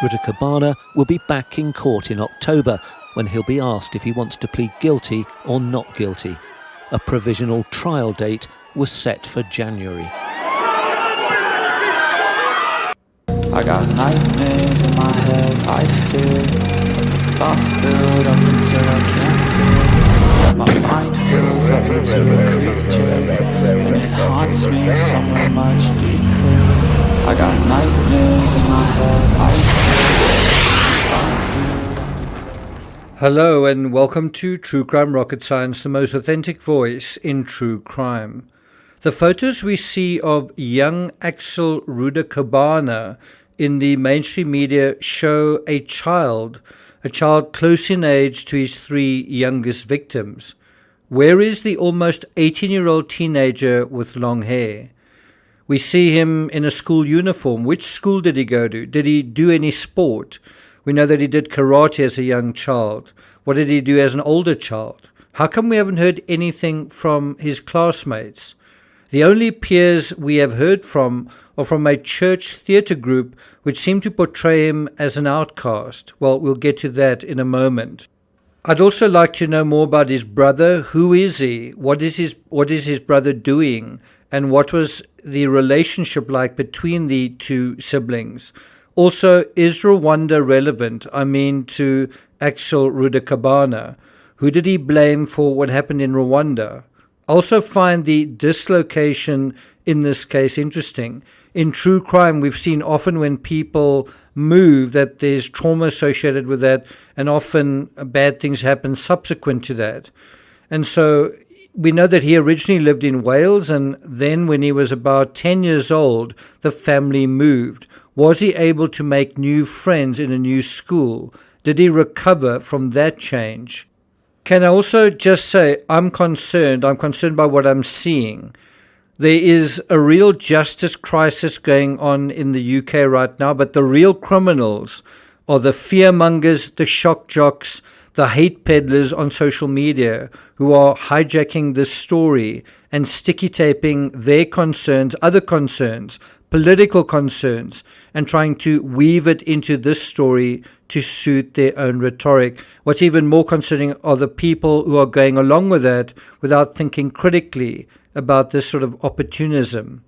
Rudakabana will be back in court in October when he'll be asked if he wants to plead guilty or not guilty. A provisional trial date was set for January. I got nightmares in my head, I fear thoughts build up until I can't feel. My mind fills up into a creature, and it haunts me somewhere much deeper. I got nightmares in my head, I fear. Hello and welcome to True Crime Rocket Science, the most authentic voice in true crime. The photos we see of young Axel Rudakabana in the mainstream media show a child close in age to his three youngest victims. Where is the almost 18-year-old teenager with long hair? We see him in a school uniform. Which school did he go to? Did he do any sport? We know that he did karate as a young child. What did he do as an older child? How come we haven't heard anything from his classmates? The only peers we have heard from are from a church theatre group which seem to portray him as an outcast. Well, we'll get to that in a moment. I'd also like to know more about his brother. Who is he? What is his brother doing? And what was the relationship like between the two siblings? Also, is Rwanda relevant? I mean, to Axel Rudakabana. Who did he blame for what happened in Rwanda? Also find the dislocation in this case interesting. In true crime, we've seen often when people move that there's trauma associated with that, and often bad things happen subsequent to that. And so we know that he originally lived in Wales, and then when he was about 10 years old, the family moved. Was he able to make new friends in a new school? Did he recover from that change? Can I also just say I'm concerned by what I'm seeing. There is a real justice crisis going on in the UK right now, but the real criminals are the fearmongers, the shock jocks, the hate peddlers on social media who are hijacking this story and sticky taping their concerns, other concerns, political concerns, and trying to weave it into this story to suit their own rhetoric. What's even more concerning are the people who are going along with that without thinking critically about this sort of opportunism.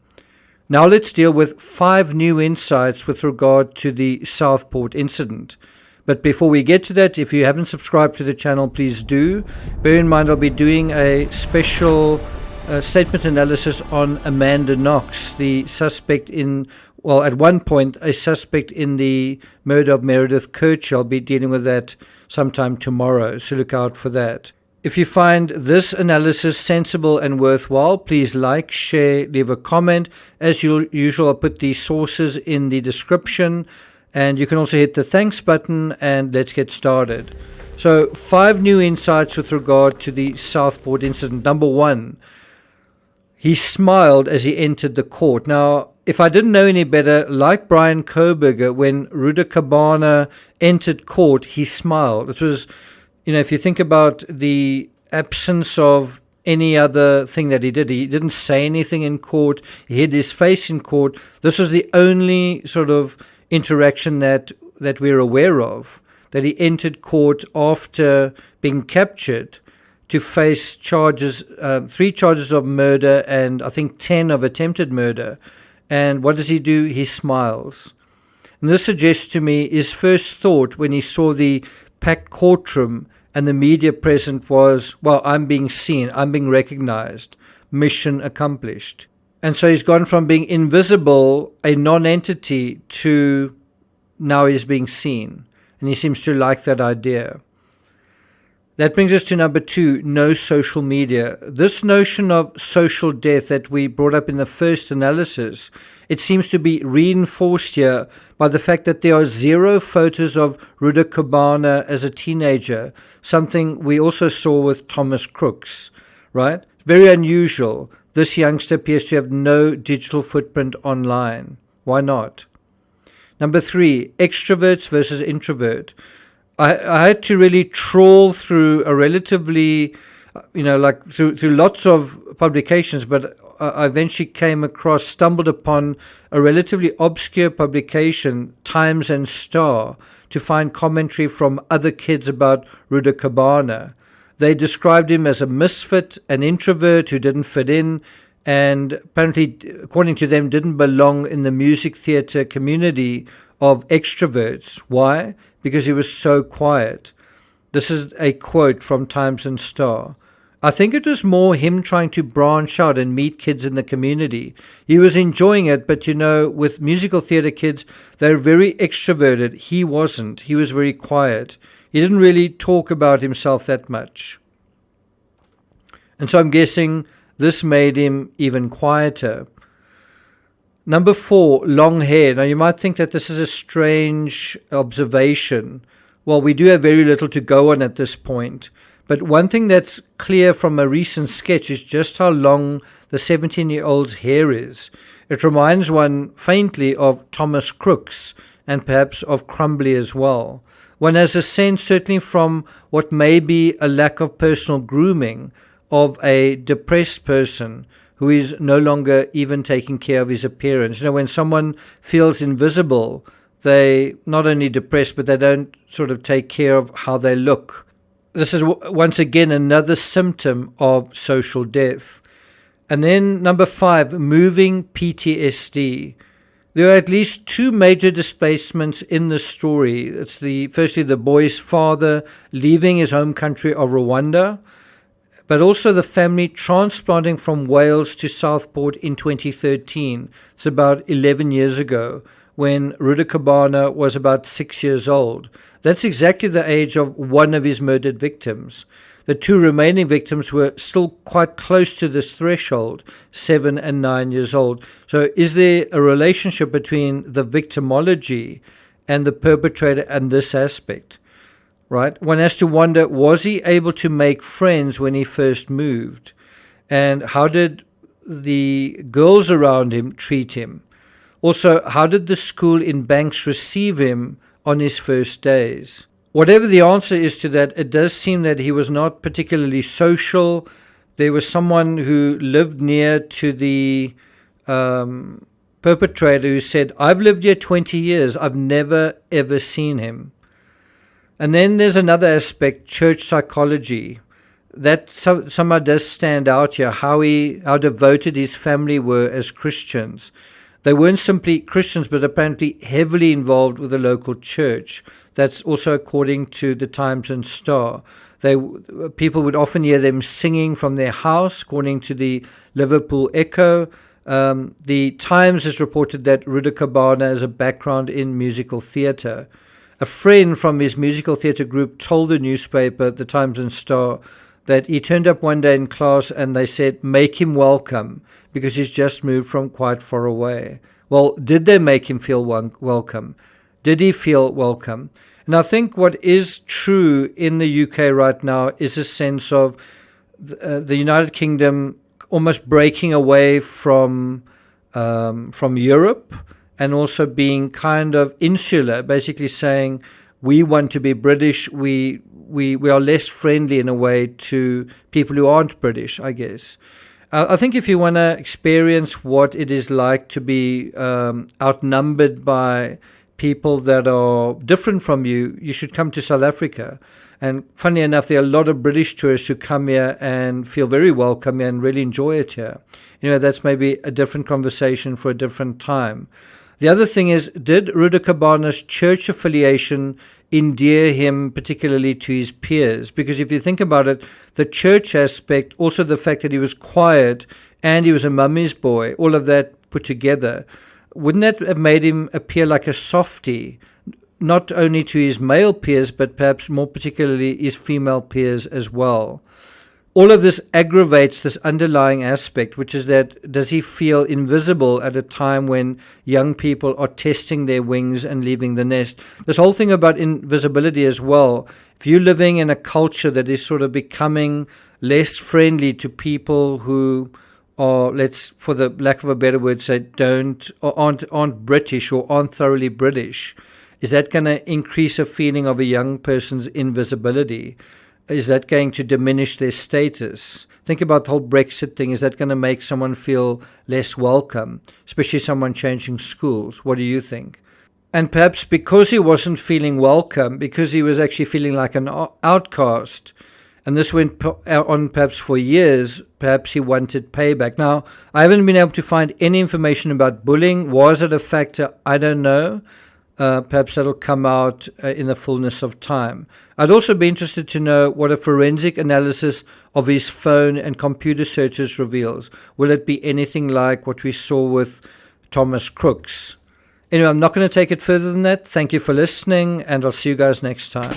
Now let's deal with 5 new insights with regard to the Southport incident. But before we get to that, if you haven't subscribed to the channel, please do. Bear in mind I'll be doing a special statement analysis on Amanda Knox, the suspect at one point, a suspect in the murder of Meredith Kirch. I'll be dealing with that sometime tomorrow, so look out for that. If you find this analysis sensible and worthwhile, please like, share, leave a comment. As usual, I'll put the sources in the description, and you can also hit the thanks button, and let's get started. So, 5 new insights with regard to the Southport incident. Number 1, he smiled as he entered the court. Now, if I didn't know any better, like Brian Koberger, when Rudakabana entered court, he smiled. It was, if you think about the absence of any other thing that he didn't say anything in court. He hid his face in court. This was the only sort of interaction that we're aware of, that he entered court after being captured to face charges, 3 charges of murder and I think 10 of attempted murder. And what does he do? He smiles. And this suggests to me his first thought when he saw the packed courtroom and the media present was, well, I'm being seen, I'm being recognized, mission accomplished. And so he's gone from being invisible, a non-entity, to now he's being seen. And he seems to like that idea. That brings us to number 2, no social media. This notion of social death that we brought up in the first analysis, it seems to be reinforced here by the fact that there are 0 photos of Rudakabana as a teenager, something we also saw with Thomas Crooks, right? Very unusual. This youngster appears to have no digital footprint online. Why not? Number 3, extroverts versus introvert. I had to really trawl through a relatively, through lots of publications, but I eventually stumbled upon a relatively obscure publication, Times and Star, to find commentary from other kids about Rudakabana. They described him as a misfit, an introvert who didn't fit in, and apparently, according to them, didn't belong in the music theatre community of extroverts. Why? Because he was so quiet. This is a quote from Times and Star. I think it was more him trying to branch out and meet kids in the community. He was enjoying it, but with musical theatre kids, they're very extroverted. He wasn't. He was very quiet. He didn't really talk about himself that much. And so I'm guessing this made him even quieter. Number 4, long hair. Now you might think that this is a strange observation. Well, we do have very little to go on at this point. But one thing that's clear from a recent sketch is just how long the 17-year-old's hair is. It reminds one faintly of Thomas Crookes and perhaps of Crumbly as well. One has a sense, certainly from what may be a lack of personal grooming, of a depressed person who is no longer even taking care of his appearance. When someone feels invisible, they not only depressed, but they don't sort of take care of how they look. This is once again another symptom of social death. And then number 5, moving PTSD. There are at least 2 major displacements in the story. It's firstly the boy's father leaving his home country of Rwanda, but also the family transplanting from Wales to Southport in 2013. It's about 11 years ago, when Rudakabana was about 6 years old. That's exactly the age of one of his murdered victims. The 2 remaining victims were still quite close to this threshold, 7 and 9 years old. So is there a relationship between the victimology and the perpetrator and this aspect? Right? One has to wonder, was he able to make friends when he first moved? And how did the girls around him treat him? Also, how did the school in Banks receive him on his first days? Whatever the answer is to that, it does seem that he was not particularly social. There was someone who lived near to the perpetrator who said, I've lived here 20 years. I've never, ever seen him. And then there's another aspect, church psychology. That somehow does stand out here, how devoted his family were as Christians. They weren't simply Christians, but apparently heavily involved with the local church. That's also according to the Times and Star. People would often hear them singing from their house, according to the Liverpool Echo. The Times has reported that Rudakabana has a background in musical theatre. A friend from his musical theatre group told the newspaper, the Times and Star, that he turned up one day in class and they said, make him welcome, because he's just moved from quite far away. Well, did they make him feel welcome? Did he feel welcome? And I think what is true in the UK right now is a sense of the United Kingdom almost breaking away from Europe, and also being kind of insular, basically saying we want to be British, we are less friendly in a way to people who aren't British, I guess. I think if you want to experience what it is like to be outnumbered by people that are different from you, you should come to South Africa. And funny enough, there are a lot of British tourists who come here and feel very welcome and really enjoy it here. That's maybe a different conversation for a different time. The other thing is, did Rudakabana's church affiliation endear him particularly to his peers? Because if you think about it, the church aspect, also the fact that he was quiet and he was a mummy's boy, all of that put together, wouldn't that have made him appear like a softie, not only to his male peers, but perhaps more particularly his female peers as well? All of this aggravates this underlying aspect, which is that does he feel invisible at a time when young people are testing their wings and leaving the nest? This whole thing about invisibility as well. If you're living in a culture that is sort of becoming less friendly to people who are, let's, for the lack of a better word, say aren't British or aren't thoroughly British, is that going to increase a feeling of a young person's invisibility? is that going to diminish their status? Think about the whole Brexit thing. Is that going to make someone feel less welcome, especially someone changing schools? What do you think? And perhaps because he wasn't feeling welcome, because he was actually feeling like an outcast, and this went on perhaps for years, perhaps he wanted payback. Now, I haven't been able to find any information about bullying. Was it a factor? I don't know. Perhaps that'll come out in the fullness of time. I'd also be interested to know what a forensic analysis of his phone and computer searches reveals. Will it be anything like what we saw with Thomas Crooks? Anyway, I'm not going to take it further than that. Thank you for listening, and I'll see you guys next time.